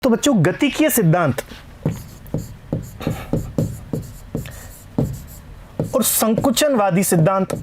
तो बच्चों गतिकीय सिद्धांत और संकुचनवादी सिद्धांत।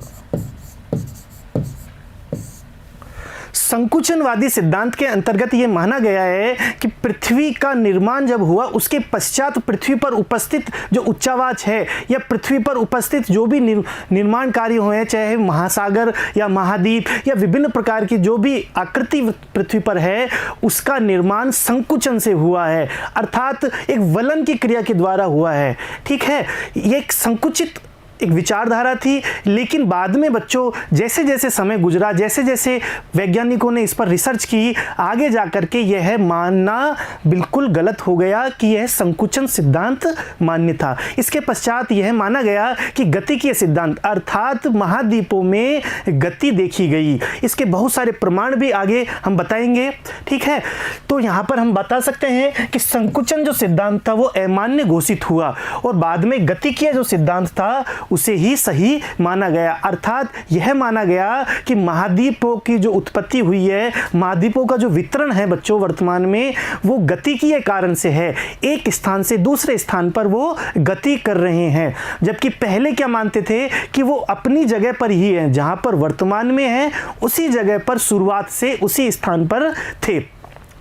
संकुचनवादी सिद्धांत के अंतर्गत यह माना गया है कि पृथ्वी का निर्माण जब हुआ उसके पश्चात पृथ्वी पर उपस्थित जो उच्चावाच है या पृथ्वी पर उपस्थित जो भी निर्माण कार्य हुए हैं, चाहे महासागर या महाद्वीप या विभिन्न प्रकार की जो भी आकृति पृथ्वी पर है, उसका निर्माण संकुचन से हुआ है, अर्थात एक वलन की क्रिया के द्वारा हुआ है। ठीक है, ये एक संकुचित एक विचारधारा थी, लेकिन बाद में बच्चों जैसे जैसे समय गुजरा, जैसे जैसे वैज्ञानिकों ने इस पर रिसर्च की, आगे जाकर के यह मानना बिल्कुल गलत हो गया कि यह संकुचन सिद्धांत मान्य था। इसके पश्चात यह माना गया कि गतिकीय सिद्धांत अर्थात महाद्वीपों में गति देखी गई। इसके बहुत सारे प्रमाण भी आगे हम बताएंगे। ठीक है, तो यहाँ पर हम बता सकते हैं कि संकुचन जो सिद्धांत था वो अमान्य घोषित हुआ और बाद में गतिकीय जो सिद्धांत था उसे ही सही माना गया। अर्थात यह माना गया कि महाद्वीपों की जो उत्पत्ति हुई है, महाद्वीपों का जो वितरण है बच्चों वर्तमान में, वो गतिकीय कारण से है। एक स्थान से दूसरे स्थान पर वो गति कर रहे हैं, जबकि पहले क्या मानते थे कि वो अपनी जगह पर ही है, जहां पर वर्तमान में है उसी जगह पर शुरुआत से उसी स्थान पर थे।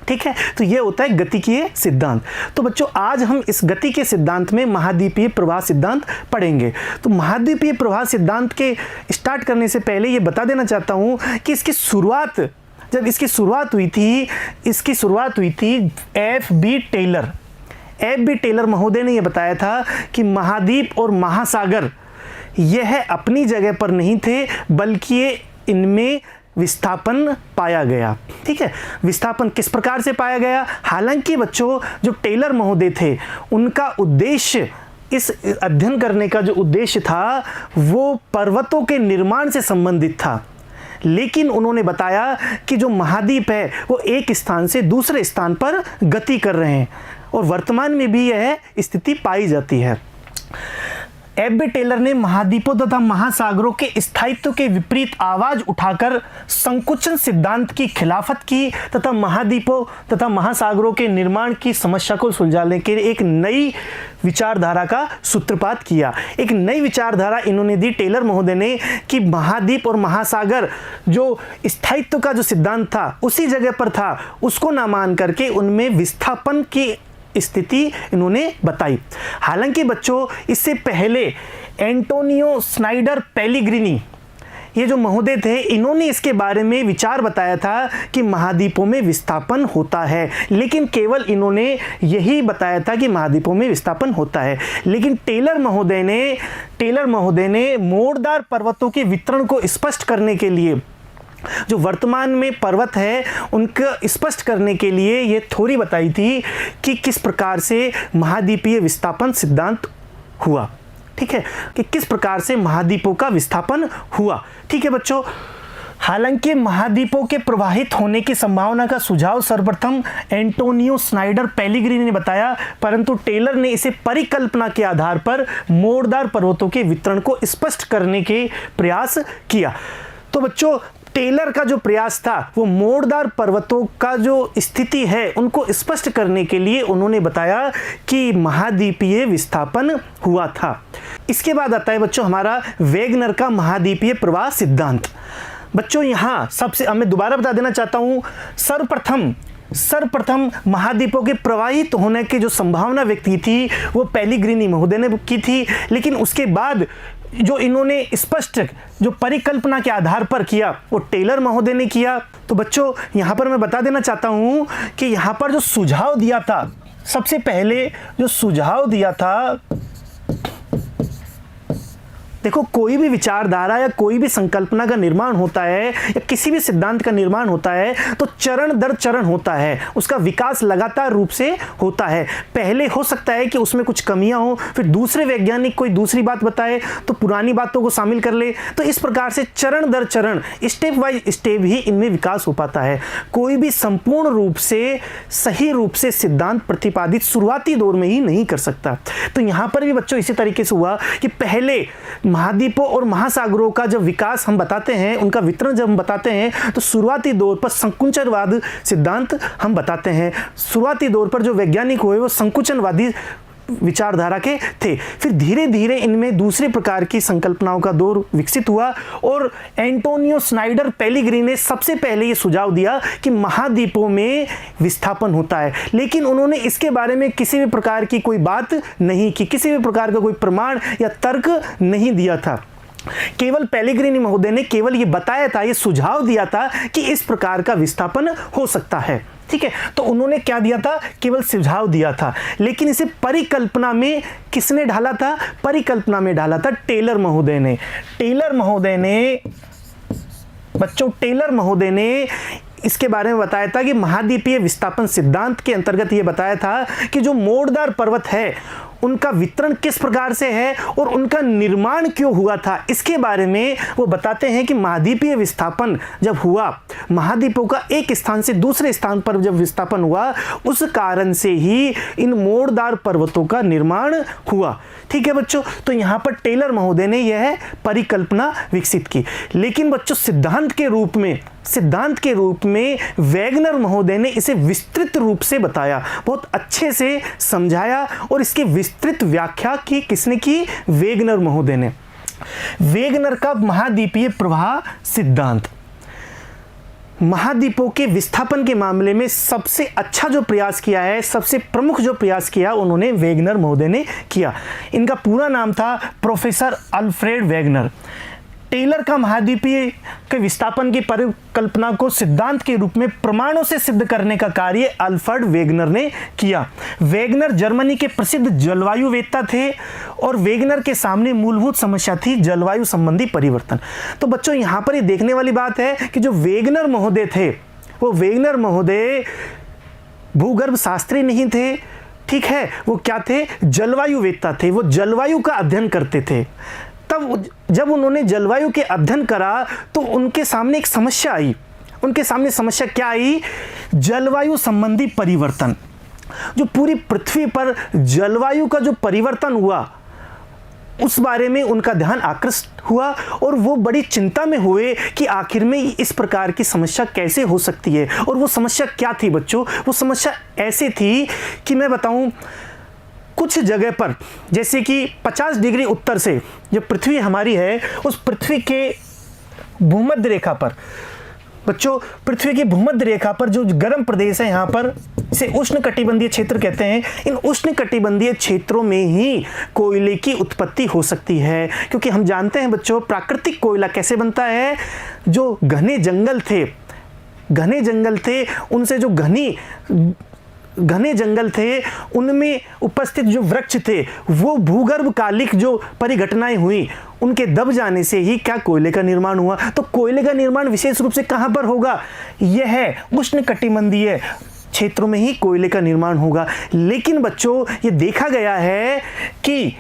ठीक है, तो ये होता है गतिकीय सिद्धांत। तो बच्चों आज हम इस गतिकीय सिद्धांत में महाद्वीपीय प्रवाह सिद्धांत पढ़ेंगे। तो महाद्वीपीय प्रवाह सिद्धांत के स्टार्ट करने से पहले ये बता देना चाहता हूँ कि इसकी शुरुआत जब इसकी शुरुआत हुई थी F.B. टेलर महोदय ने यह बताया था कि महाद्वीप और महासागर यह अपनी जगह पर नहीं थे, बल्कि इनमें विस्थापन पाया गया। ठीक है, विस्थापन किस प्रकार से पाया गया? हालांकि बच्चों जो टेलर महोदय थे उनका उद्देश्य, इस अध्ययन करने का जो उद्देश्य था वो पर्वतों के निर्माण से संबंधित था, लेकिन उन्होंने बताया कि जो महाद्वीप है वो एक स्थान से दूसरे स्थान पर गति कर रहे हैं और वर्तमान में भी यह स्थिति पाई जाती है। F.B. टेलर ने महाद्वीपों तथा महासागरों के स्थायित्व के विपरीत आवाज उठाकर संकुचन सिद्धांत की खिलाफत की तथा महाद्वीपों तथा महासागरों के निर्माण की समस्या को सुलझाने के लिए एक नई विचारधारा का सूत्रपात किया। एक नई विचारधारा इन्होंने दी टेलर महोदय ने कि महाद्वीप और महासागर जो स्थायित्व का जो सिद्धांत था उसी जगह पर था, उसको ना मान करके उनमें विस्थापन की स्थिति इन्होंने बताई। हालांकि बच्चों इससे पहले एंटोनियो स्नाइडर पेलिग्रिनी ये जो महोदय थे, इन्होंने इसके बारे में विचार बताया था कि महाद्वीपों में विस्थापन होता है, लेकिन केवल इन्होंने यही बताया था कि महाद्वीपों में विस्थापन होता है। लेकिन टेलर महोदय ने मोड़दार पर्वतों के वितरण को स्पष्ट करने के लिए, जो वर्तमान में पर्वत है उनका स्पष्ट करने के लिए ये थ्योरी बताई थी कि किस प्रकार से महाद्वीपीय विस्थापन सिद्धांत हुआ। ठीक है, कि किस प्रकार से महाद्वीपों का विस्थापन हुआ। ठीक है बच्चों, हालांकि महाद्वीपों के प्रवाहित होने की संभावना का सुझाव सर्वप्रथम एंटोनियो स्नाइडर पेलिग्रिनी ने बताया, परंतु टेलर ने इसे परिकल्पना के आधार पर मोड़दार पर्वतों के वितरण को स्पष्ट करने के प्रयास किया। तो बच्चों टेलर का जो प्रयास था वो मोड़दार पर्वतों का जो स्थिति है उनको स्पष्ट करने के लिए उन्होंने बताया कि महाद्वीपीय विस्थापन हुआ था। इसके बाद आता है बच्चों हमारा वेगनर का महाद्वीपीय प्रवाह सिद्धांत। बच्चों यहाँ सबसे मैं दोबारा बता देना चाहता हूँ, सर्वप्रथम महाद्वीपों के प्रवाहित होने की जो संभावना व्यक्त की थी वो पेलिग्रिनी महोदय ने की थी, लेकिन उसके बाद जो इन्होंने स्पष्ट जो परिकल्पना के आधार पर किया वो टेलर महोदय ने किया। तो बच्चों यहाँ पर मैं बता देना चाहता हूँ कि यहाँ पर जो सुझाव दिया था, सबसे पहले जो सुझाव दिया था, देखो कोई भी विचारधारा या कोई भी संकल्पना का निर्माण होता है या किसी भी सिद्धांत का निर्माण होता है तो चरण दर चरण होता है, उसका विकास लगातार रूप से होता है। पहले हो सकता है कि उसमें कुछ कमियां हो, फिर दूसरे वैज्ञानिक कोई दूसरी बात बताए तो पुरानी बातों को शामिल कर ले, तो इस प्रकार से चरण दर चरण स्टेप बाय स्टेप ही इनमें विकास हो पाता है। कोई भी संपूर्ण रूप से सही रूप से सिद्धांत प्रतिपादित शुरुआती दौर में ही नहीं कर सकता। तो यहाँ पर भी बच्चों इसी तरीके से हुआ कि पहले महाद्वीपों और महासागरों का जब विकास हम बताते हैं, उनका वितरण जब हम बताते हैं, तो शुरुआती दौर पर संकुचनवाद सिद्धांत हम बताते हैं। शुरुआती दौर पर जो वैज्ञानिक हुए वो संकुचनवादी विचारधारा के थे। फिर धीरे धीरे इनमें दूसरे प्रकार की संकल्पनाओं का दौर विकसित हुआ और एंटोनियो स्नाइडर पेलिग्री ने सबसे पहले ये सुझाव दिया कि महाद्वीपों में विस्थापन होता है, लेकिन उन्होंने इसके बारे में किसी भी प्रकार की कोई बात नहीं की, किसी भी प्रकार का कोई प्रमाण या तर्क नहीं दिया था। केवल पेलिग्रिनी महोदय ने केवल ये बताया था, ये सुझाव दिया था कि इस प्रकार का विस्थापन हो सकता है। ठीक है, तो उन्होंने क्या दिया था? केवल सुझाव दिया था, लेकिन इसे परिकल्पना में किसने ढाला था? परिकल्पना में ढाला था टेलर महोदय ने। टेलर महोदय ने इसके बारे में बताया था कि महाद्वीपीय विस्थापन सिद्धांत के अंतर्गत ये बताया था कि जो मोड़दार पर्वत है उनका वितरण किस प्रकार से है और उनका निर्माण क्यों हुआ था, इसके बारे में वो बताते हैं कि महाद्वीपीय विस्थापन जब हुआ, महाद्वीपों का एक स्थान से दूसरे स्थान पर जब विस्थापन हुआ, उस कारण से ही इन मोड़दार पर्वतों का निर्माण हुआ। ठीक है बच्चों, तो यहाँ पर टेलर महोदय ने यह परिकल्पना विकसित की। लेकिन बच्चों सिद्धांत के रूप में वैगनर महोदय ने इसे विस्तृत रूप से बताया, बहुत अच्छे से समझाया और इसकी विस्तृत व्याख्या की किसने की? वैगनर महोदय ने। वैगनर का महाद्वीपीय प्रवाह सिद्धांत, महाद्वीपों के विस्थापन के मामले में सबसे अच्छा जो प्रयास किया है, सबसे प्रमुख जो प्रयास किया, उन्होंने वैगनर महोदय ने किया। इनका पूरा नाम था प्रोफेसर अल्फ्रेड वैगनर। टेलर का महाद्वीपीय के विस्थापन की परिकल्पना को सिद्धांत के रूप में प्रमाणों से सिद्ध करने का कार्य अल्फ्रेड वैगनर ने किया। वैगनर जर्मनी के प्रसिद्ध जलवायुवेत्ता थे और वैगनर के सामने मूलभूत समस्या थी जलवायु संबंधी परिवर्तन। तो बच्चों यहाँ पर ये देखने वाली बात है कि जो वैगनर महोदय थे, वो वैगनर महोदय भूगर्भ शास्त्री नहीं थे। ठीक है, वो क्या थे? जलवायुवेत्ता थे। वो जलवायु का अध्ययन करते थे। तब जब उन्होंने जलवायु के अध्ययन करा तो उनके सामने एक समस्या आई। उनके सामने समस्या क्या आई? जलवायु संबंधी परिवर्तन। जो पूरी पृथ्वी पर जलवायु का जो परिवर्तन हुआ, उस बारे में उनका ध्यान आकृष्ट हुआ और वो बड़ी चिंता में हुए कि आखिर में इस प्रकार की समस्या कैसे हो सकती है। और वो समस्या क्या थी बच्चों? वो समस्या ऐसी थी कि मैं बताऊं, कुछ जगह पर जैसे कि 50 डिग्री उत्तर से जो पृथ्वी हमारी है, उस पृथ्वी के भूमध्य रेखा पर बच्चों, पृथ्वी की भूमध्य रेखा पर जो गर्म प्रदेश है, यहाँ पर इसे उष्णकटिबंधीय क्षेत्र कहते हैं। इन उष्णकटिबंधीय क्षेत्रों में ही कोयले की उत्पत्ति हो सकती है, क्योंकि हम जानते हैं बच्चों प्राकृतिक कोयला कैसे बनता है। जो घने जंगल थे, उनसे जो घने जंगल थे, उनमें उपस्थित जो वृक्ष थे, वो भूगर्भ कालिक जो परिघटनाएं हुई, उनके दब जाने से ही क्या कोयले का निर्माण हुआ। तो कोयले का निर्माण विशेष रूप से कहां पर होगा? यह है उष्णकटिबंधीय क्षेत्रों में ही कोयले का निर्माण होगा। लेकिन बच्चों ये देखा गया है कि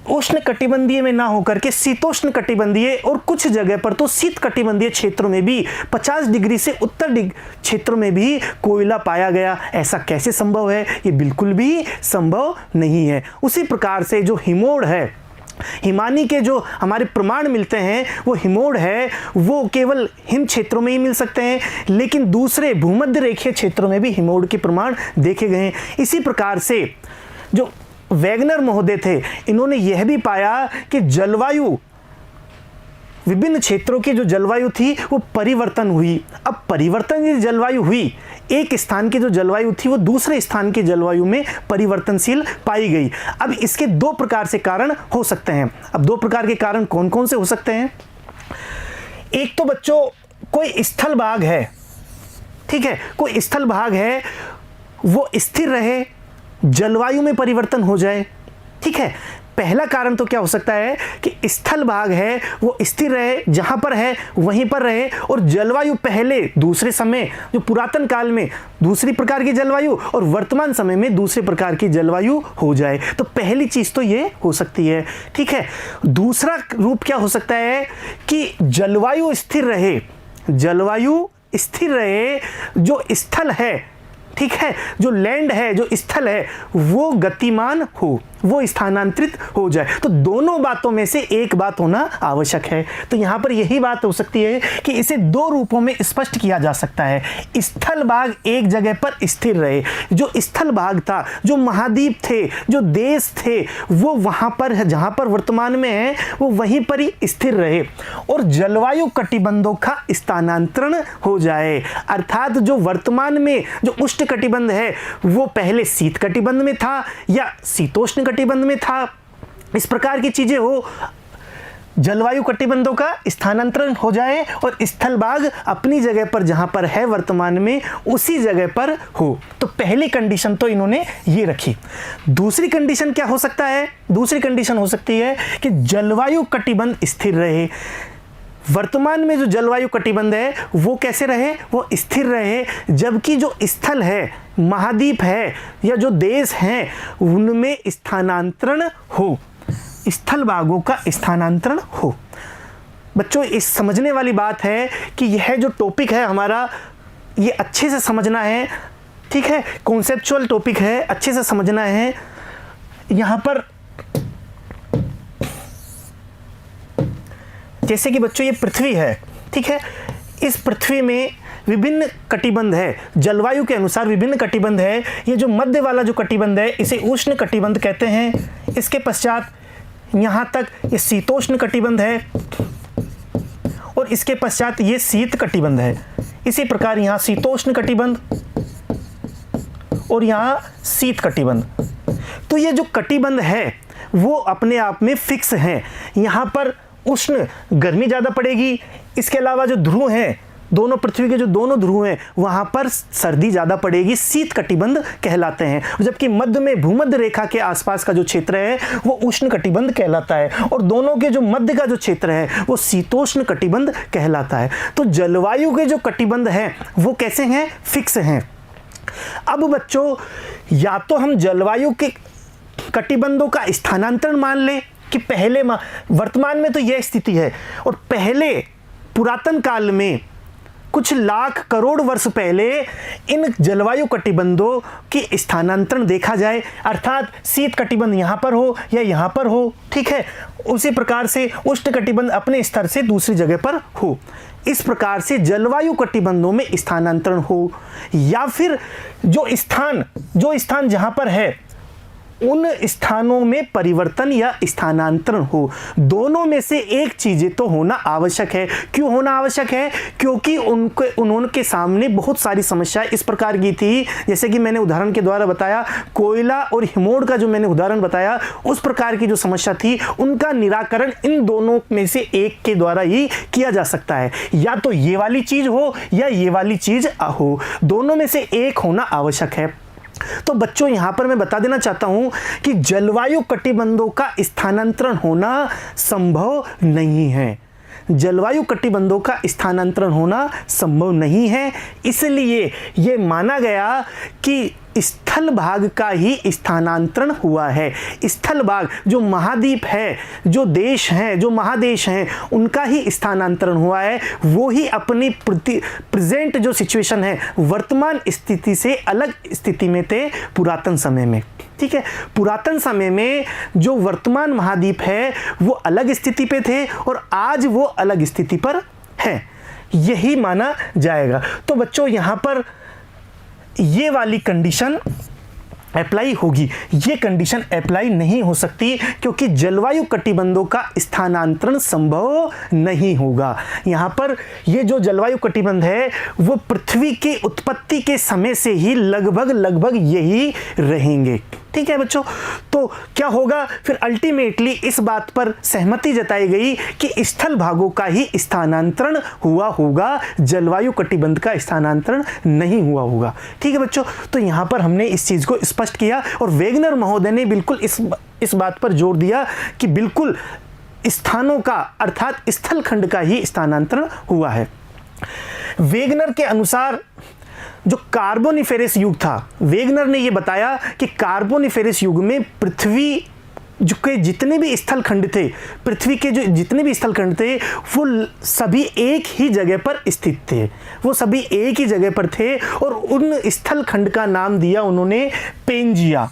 उष्ण कटिबंधीय में ना होकर के शीतोष्ण कटिबंधीय और कुछ जगह पर तो शीत कटिबंधीय क्षेत्रों में भी 50 डिग्री से उत्तर क्षेत्रों में भी कोयला पाया गया। ऐसा कैसे संभव है? ये बिल्कुल भी संभव नहीं है। उसी प्रकार से जो हिमोड़ है, हिमानी के जो हमारे प्रमाण मिलते हैं, वो हिमोड़ है, वो केवल हिम क्षेत्रों में ही मिल सकते हैं, लेकिन दूसरे भूमध्य रेखीय क्षेत्रों में भी हिमोड़ के प्रमाण देखे गए हैं। इसी प्रकार से जो वैगनर महोदय थे, इन्होंने यह भी पाया कि जलवायु, विभिन्न क्षेत्रों की जो जलवायु थी वो परिवर्तन हुई। अब परिवर्तन की जलवायु हुई, एक स्थान की जो जलवायु थी वो दूसरे स्थान की जलवायु में परिवर्तनशील पाई गई। अब इसके दो प्रकार से कारण हो सकते हैं। अब दो प्रकार के कारण कौन कौन से हो सकते हैं? एक तो बच्चों कोई स्थल भाग है, ठीक है, कोई स्थल भाग है, वो स्थिर रहे, जलवायु में परिवर्तन हो जाए। ठीक है, पहला कारण तो क्या हो सकता है कि स्थल भाग है वो स्थिर रहे, जहां पर है वहीं पर रहे, और जलवायु पहले दूसरे समय जो पुरातन काल में दूसरी प्रकार की जलवायु और वर्तमान समय में दूसरे प्रकार की जलवायु हो जाए। तो पहली चीज तो ये हो सकती है। ठीक है, दूसरा रूप क्या हो सकता है कि जलवायु स्थिर रहे, जलवायु स्थिर रहे, जो स्थल है, ठीक है, जो लैंड है, जो स्थल है, वो गतिमान हो। वो स्थानांतरित हो जाए। तो दोनों बातों में से एक बात होना आवश्यक है। तो यहाँ पर यही बात हो सकती है कि इसे दो रूपों में स्पष्ट किया जा सकता है। स्थल भाग एक जगह पर स्थिर रहे, जो स्थल भाग था, जो महाद्वीप थे, जो देश थे, वो वहाँ पर है, जहाँ पर वर्तमान में है वो वहीं पर ही स्थिर रहे, और जलवायु कटिबंधों का स्थानांतरण हो जाए। अर्थात जो वर्तमान में जो उष्ण कटिबंध है वो पहले शीत कटिबंध में था या शीतोष्ण कटिबंध में था, इस प्रकार की चीजें हो, जलवायु कटिबंधों का स्थानांतरण हो जाए और स्थल भाग अपनी जगह पर जहां पर है वर्तमान में उसी जगह पर हो। तो पहली कंडीशन तो इन्होंने ये रखी। दूसरी कंडीशन क्या हो सकता है? दूसरी कंडीशन हो सकती है कि जलवायु कटिबंध स्थिर रहे। वर्तमान में जो जलवायु कटिबंध है वो कैसे रहे? वो स्थिर रहे, जबकि जो स्थल है, महाद्वीप है या जो देश हैं उनमें स्थानांतरण हो, स्थल भागों का स्थानांतरण हो। बच्चों, इस समझने वाली बात है कि यह जो टॉपिक है हमारा, ये अच्छे से समझना है, ठीक है, कॉन्सेप्चुअल टॉपिक है, अच्छे से समझना है। यहाँ पर जैसे कि बच्चों ये पृथ्वी है, ठीक है, इस पृथ्वी में विभिन्न कटिबंध है, जलवायु के अनुसार विभिन्न कटिबंध है। ये जो मध्य वाला जो कटिबंध है इसे उष्ण कटिबंध कहते हैं। इसके पश्चात यहाँ तक ये शीतोष्ण कटिबंध है और इसके पश्चात ये शीत कटिबंध है। इसी प्रकार यहाँ शीतोष्ण कटिबंध और यहाँ शीत कटिबंध। तो ये जो कटिबंध है वो अपने आप में फिक्स है। यहाँ पर उष्ण गर्मी ज़्यादा पड़ेगी, इसके अलावा जो ध्रुव हैं, दोनों पृथ्वी के जो दोनों ध्रुव हैं वहाँ पर सर्दी ज़्यादा पड़ेगी, शीत कटिबंध कहलाते हैं। जबकि मध्य में भूमध्य रेखा के आसपास का जो क्षेत्र है वो उष्ण कटिबंध कहलाता है और दोनों के जो मध्य का जो क्षेत्र है वो शीतोष्ण कटिबंध कहलाता है। तो जलवायु के जो कटिबंध हैं वो कैसे हैं? फिक्स हैं। अब बच्चों, या तो हम जलवायु के कटिबंधों का स्थानांतरण मान लें कि पहले वर्तमान में तो यह स्थिति है और पहले पुरातन काल में कुछ लाख करोड़ वर्ष पहले इन जलवायु कटिबंधों की स्थानांतरण देखा जाए, अर्थात शीत कटिबंध यहाँ पर हो या यहाँ पर हो, ठीक है, उसी प्रकार से उष्ण कटिबंध अपने स्तर से दूसरी जगह पर हो। इस प्रकार से जलवायु कटिबंधों में स्थानांतरण हो, या फिर जो स्थान जहाँ पर है उन स्थानों में परिवर्तन या स्थानांतरण हो। दोनों में से एक चीजें तो होना आवश्यक है। क्यों होना आवश्यक है? क्योंकि उनके सामने बहुत सारी समस्याएं इस प्रकार की थी, जैसे कि मैंने उदाहरण के द्वारा बताया, कोयला और हिमोड़ का जो मैंने उदाहरण बताया, उस प्रकार की जो समस्या थी उनका निराकरण इन दोनों में से एक के द्वारा ही किया जा सकता है। या तो ये वाली चीज हो या ये वाली चीज हो, दोनों में से एक होना आवश्यक है। तो बच्चों, यहां पर मैं बता देना चाहता हूं कि जलवायु कटिबंधों का स्थानांतरण होना संभव नहीं है। जलवायु कटिबंधों का स्थानांतरण होना संभव नहीं है, इसलिए यह माना गया कि स्थल भाग का ही स्थानांतरण हुआ है। स्थल भाग जो महाद्वीप है, जो देश हैं, जो महादेश हैं, उनका ही स्थानांतरण हुआ है। वो ही अपनी प्रेजेंट जो सिचुएशन है, वर्तमान स्थिति से अलग स्थिति में थे पुरातन समय में, ठीक है। पुरातन समय में जो वर्तमान महाद्वीप है वो अलग स्थिति पे थे और आज वो अलग स्थिति पर है, यही माना जाएगा। तो बच्चों, यहाँ पर ये वाली कंडीशन अप्लाई होगी, ये कंडीशन अप्लाई नहीं हो सकती क्योंकि जलवायु कटिबंधों का स्थानांतरण संभव नहीं होगा। यहाँ पर ये जो जलवायु कटिबंध है वो पृथ्वी के उत्पत्ति के समय से ही लगभग यही रहेंगे, ठीक है बच्चों। तो क्या होगा फिर? अल्टीमेटली इस बात पर सहमति जताई गई कि स्थल भागों का ही स्थानांतरण हुआ होगा, जलवायु कटिबंध का स्थानांतरण नहीं हुआ होगा, ठीक है बच्चों। तो यहां पर हमने इस चीज को स्पष्ट किया और वेगनर महोदय ने बिल्कुल इस बात पर जोर दिया कि बिल्कुल स्थानों का अर्थात स्थल खंड का ही स्थानांतरण हुआ है। वेगनर के अनुसार जो कार्बोनिफेरस युग था, वेगनर ने यह बताया कि कार्बोनिफेरस युग में पृथ्वी जो के जितने भी स्थल खंड थे, पृथ्वी के जो जितने भी स्थल खंड थे वो सभी एक ही जगह पर स्थित थे, वो सभी एक ही जगह पर थे और उन स्थल खंड का नाम दिया उन्होंने पेंजिया।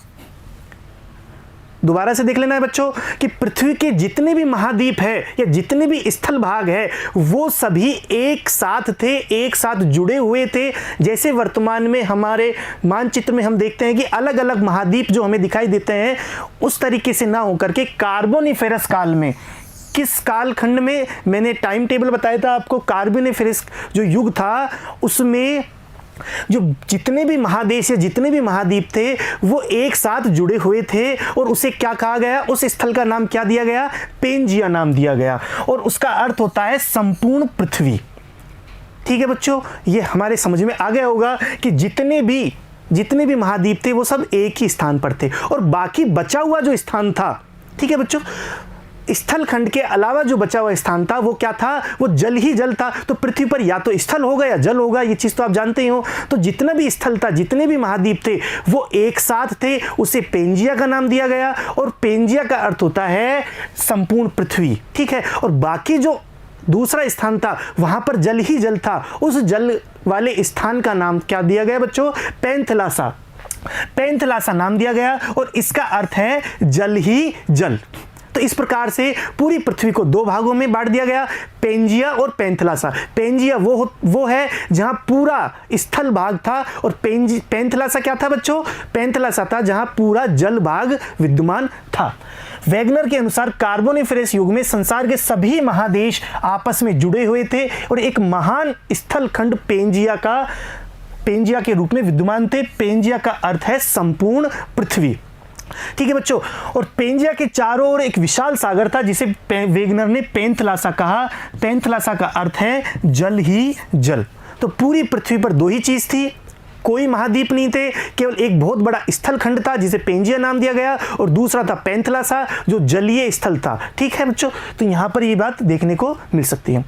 दोबारा से देख लेना है बच्चों कि पृथ्वी के जितने भी महाद्वीप है या जितने भी स्थल भाग है वो सभी एक साथ थे, एक साथ जुड़े हुए थे। जैसे वर्तमान में हमारे मानचित्र में हम देखते हैं कि अलग अलग महाद्वीप जो हमें दिखाई देते हैं, उस तरीके से ना होकर के कार्बोनिफेरस काल में, किस कालखंड में, मैंने टाइम टेबल बताया था आपको, कार्बोनिफेरस जो युग था उसमें जो जितने भी महादेश या जितने भी महाद्वीप थे वो एक साथ जुड़े हुए थे और उसे क्या कहा गया, उस स्थल का नाम क्या दिया गया, पेंजिया नाम दिया गया और उसका अर्थ होता है संपूर्ण पृथ्वी। ठीक है बच्चों, ये हमारे समझ में आ गया होगा कि जितने भी महाद्वीप थे वो सब एक ही स्थान पर थे और बाकी बचा हुआ जो स्थान था, ठीक है बच्चों, स्थल खंड के अलावा जो बचा हुआ स्थान था वो क्या था, वो जल ही जल था। तो पृथ्वी पर या तो स्थल होगा या जल होगा, ये चीज तो आप जानते ही हो। तो जितना भी स्थल था, जितने भी महाद्वीप थे वो एक साथ थे, उसे पेंजिया का नाम दिया गया और पेंजिया का अर्थ होता है संपूर्ण पृथ्वी। ठीक है, और बाकी जो दूसरा स्थान था वहां पर जल ही जल था, उस जल वाले स्थान का नाम क्या दिया गया बच्चों, पैंथलासा। पैंथलासा नाम दिया गया और इसका अर्थ है जल ही जल। तो इस प्रकार से पूरी पृथ्वी को दो भागों में बांट दिया गया, पेंजिया और पैंथलासा। पेंजिया वो है जहां पूरा स्थल भाग था और पैंथलासा क्या था बच्चों, पैंथलासा था जहां पूरा जल भाग विद्यमान था। वैगनर के अनुसार कार्बोनिफेरस युग में संसार के सभी महादेश आपस में जुड़े हुए थे और एक महान स्थल खंड पेंजिया के रूप में विद्यमान थे। पेंजिया का अर्थ है संपूर्ण पृथ्वी। ठीक है बच्चों, और पेंजिया के चारों ओर एक विशाल सागर था जिसे वेगनर ने पैंथलासा कहा। पैंथलासा का अर्थ है जल ही जल। तो पूरी पृथ्वी पर दो ही चीज थी, कोई महाद्वीप नहीं थे, केवल एक बहुत बड़ा स्थल खंड था जिसे पेंजिया नाम दिया गया और दूसरा था पैंथलासा जो जलीय स्थल था। ठीक है बच्चों, तो यहां पर ये बात देखने को मिल सकती है।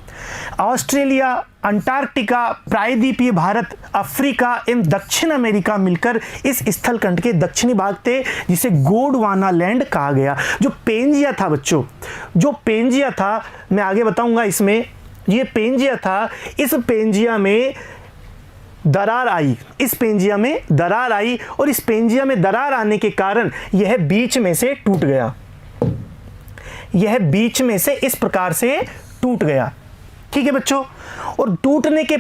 ऑस्ट्रेलिया, अंटार्कटिका, प्रायद्वीपीय भारत, अफ्रीका एवं दक्षिण अमेरिका मिलकर इस स्थल खंड के दक्षिणी भाग थे जिसे गोंडवाना लैंड कहा गया। जो पेंजिया था बच्चों, जो पेंजिया था, मैं आगे बताऊंगा इसमें, ये पेंजिया था, इस पेंजिया में दरार आई, इस पेंजिया में दरार आई और इस पेंजिया में दरार आने के कारण यह बीच में से टूट गया। यह बीच में से इस प्रकार से टूट गया। ठीक है बच्चों, और टूटने के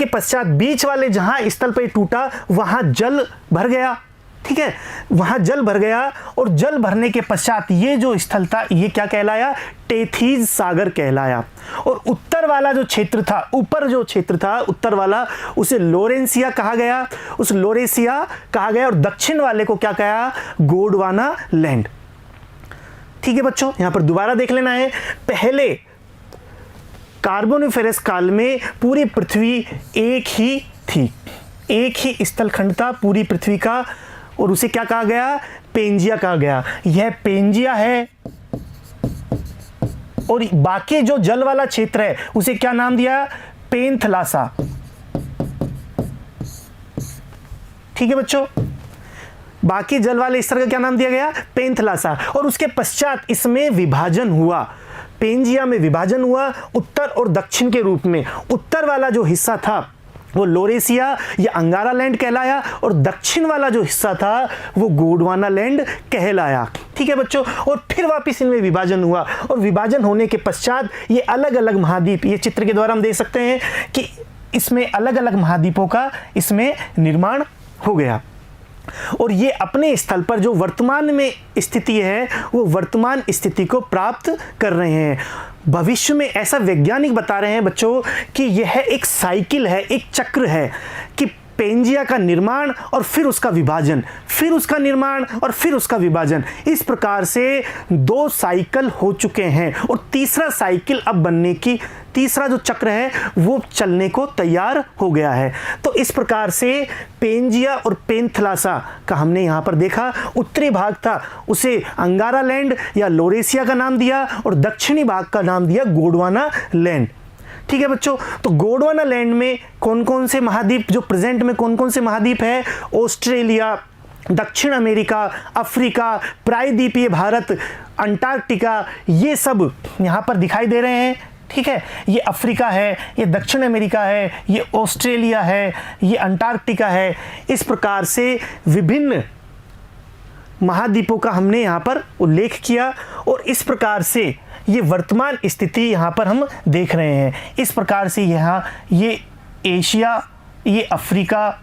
पश्चात बीच वाले जहां स्थल पर टूटा वहां जल भर गया। ठीक है, वहां जल भर गया और जल भरने के पश्चात ये जो स्थल था ये क्या कहलाया, टेथीज सागर कहलाया। और उत्तर वाला जो क्षेत्र था, ऊपर जो क्षेत्र था उत्तर वाला, उसे लोरेंसिया कहा गया, उस लोरेसिया कहा गया और दक्षिण वाले को क्या कहा, गोंडवाना लैंड। ठीक है बच्चों, यहां पर दोबारा देख लेना है, पहले कार्बोनिफेरस काल में पूरी पृथ्वी एक ही थी, एक ही स्थल खंड था पूरी पृथ्वी का और उसे क्या कहा गया, पेंजिया कहा गया। यह पेंजिया है और बाकी जो जल वाला क्षेत्र है उसे क्या नाम दिया, पैंथलासा। ठीक है बच्चों, बाकी जल वाले स्तर का क्या नाम दिया गया, पैंथलासा। और उसके पश्चात इसमें विभाजन हुआ, पेंजिया में विभाजन हुआ उत्तर और दक्षिण के रूप में। उत्तर वाला जो हिस्सा था वो लोरेसिया या अंगारा लैंड कहलाया और दक्षिण वाला जो हिस्सा था वो गोंडवाना लैंड कहलाया। ठीक है बच्चों, और फिर वापस इनमें विभाजन हुआ और विभाजन होने के पश्चात ये अलग अलग महाद्वीप, ये चित्र के द्वारा हम देख सकते हैं कि इसमें अलग अलग महाद्वीपों का इसमें निर्माण हो गया और ये अपने स्थल पर जो वर्तमान में स्थिति है वो वर्तमान स्थिति को प्राप्त कर रहे हैं। भविष्य में ऐसा वैज्ञानिक बता रहे हैं बच्चों कि यह एक साइकिल है, एक चक्र है कि पेंजिया का निर्माण और फिर उसका विभाजन, फिर उसका निर्माण और फिर उसका विभाजन, इस प्रकार से दो साइकिल हो चुके हैं और तीसरा साइकिल अब बनने की, तीसरा जो चक्र है वो चलने को तैयार हो गया है। तो इस प्रकार से पेंजिया और पैंथलासा का हमने यहाँ पर देखा, उत्तरी भाग था उसे अंगारा लैंड या लोरेसिया का नाम दिया और दक्षिणी भाग का नाम दिया गोंडवाना लैंड। ठीक है बच्चों, तो गोंडवाना लैंड में कौन कौन से महाद्वीप, जो प्रेजेंट में कौन कौन से महाद्वीप है, ऑस्ट्रेलिया, दक्षिण अमेरिका, अफ्रीका, प्रायद्वीपीय भारत, अंटार्कटिका, ये सब यहाँ पर दिखाई दे रहे हैं। ठीक है, ये अफ्रीका है, ये दक्षिण अमेरिका है, ये ऑस्ट्रेलिया है, ये अंटार्कटिका है। इस प्रकार से विभिन्न महाद्वीपों का हमने यहाँ पर उल्लेख किया और इस प्रकार से ये वर्तमान स्थिति यहाँ पर हम देख रहे हैं। इस प्रकार से यहाँ ये एशिया, ये अफ्रीका,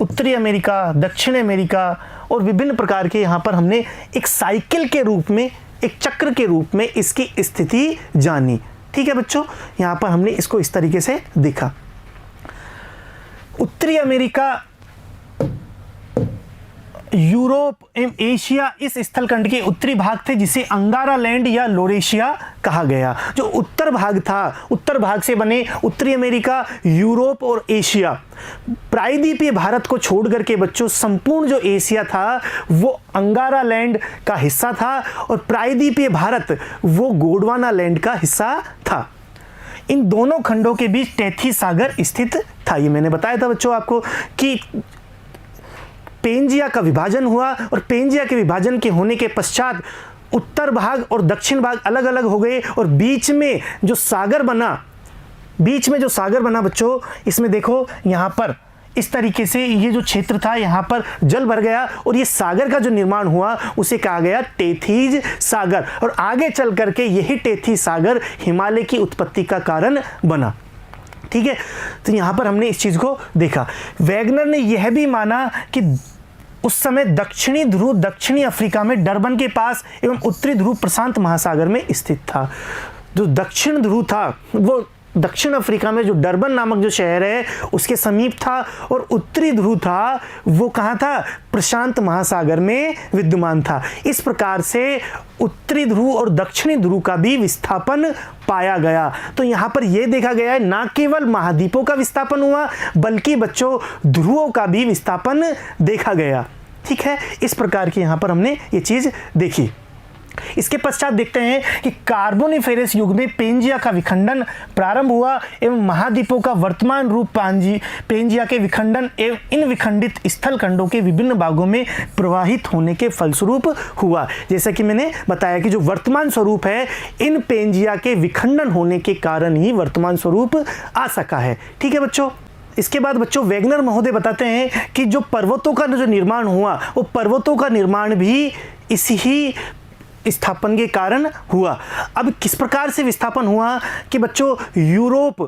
उत्तरी अमेरिका, दक्षिण अमेरिका और विभिन्न प्रकार के यहाँ पर हमने एक साइकिल के रूप में, एक चक्र के रूप में इसकी स्थिति जानी। ठीक है बच्चों, यहाँ पर हमने इसको इस तरीके से देखा। उत्तरी अमेरिका, यूरोप एवं एशिया इस स्थलखंड के उत्तरी भाग थे जिसे अंगारा लैंड या लोरेशिया कहा गया। जो उत्तर भाग था, उत्तर भाग से बने उत्तरी अमेरिका, यूरोप और एशिया, प्रायद्वीपीय भारत को छोड़ करके बच्चों संपूर्ण जो एशिया था वो अंगारा लैंड का हिस्सा था और प्रायद्वीपीय भारत वो गोंडवाना लैंड का हिस्सा था। इन दोनों खंडों के बीच टैथी सागर स्थित था। ये मैंने बताया था बच्चों आपको कि पेंजिया का विभाजन हुआ और पेंजिया के विभाजन के होने के पश्चात उत्तर भाग और दक्षिण भाग अलग अलग हो गए और बीच में जो सागर बना बच्चों, इसमें देखो यहाँ पर इस तरीके से ये जो क्षेत्र था यहाँ पर जल भर गया और ये सागर का जो निर्माण हुआ उसे कहा गया टेथीज सागर और आगे चल करके यही टेथी सागर हिमालय की उत्पत्ति का कारण बना। ठीक है, तो यहाँ पर हमने इस चीज को देखा। वैगनर ने यह भी माना कि उस समय दक्षिणी ध्रुव दक्षिणी अफ्रीका में डरबन के पास एवं उत्तरी ध्रुव प्रशांत महासागर में स्थित था। जो दक्षिण ध्रुव था वो दक्षिण अफ्रीका में जो डरबन नामक जो शहर है उसके समीप था और उत्तरी ध्रुव था वो कहाँ था, प्रशांत महासागर में विद्यमान था। इस प्रकार से उत्तरी ध्रुव और दक्षिणी ध्रुव का भी विस्थापन पाया गया। तो यहाँ पर यह देखा गया है ना केवल महाद्वीपों का विस्थापन हुआ बल्कि बच्चों ध्रुवों का भी विस्थापन देखा गया। ठीक है, इस प्रकार की यहाँ पर हमने ये चीज देखी। इसके पश्चात देखते हैं कि कार्बोनिफेरस युग में पेंजिया का विखंडन प्रारंभ हुआ एवं महाद्वीपों का वर्तमान रूप पेंजिया के विखंडन एवं इन विखंडित स्थल खंडों के विभिन्न भागों में प्रवाहित होने के फलस्वरूप हुआ। जैसा कि मैंने बताया कि जो वर्तमान स्वरूप है इन पेंजिया के विखंडन होने के कारण ही वर्तमान स्वरूप आ सका है। ठीक है बच्चों, इसके बाद बच्चों वैगनर महोदय बताते हैं कि जो पर्वतों का जो निर्माण हुआ वो पर्वतों का निर्माण भी इसी ही विस्थापन के कारण हुआ। अब किस प्रकार से विस्थापन हुआ कि बच्चों यूरोप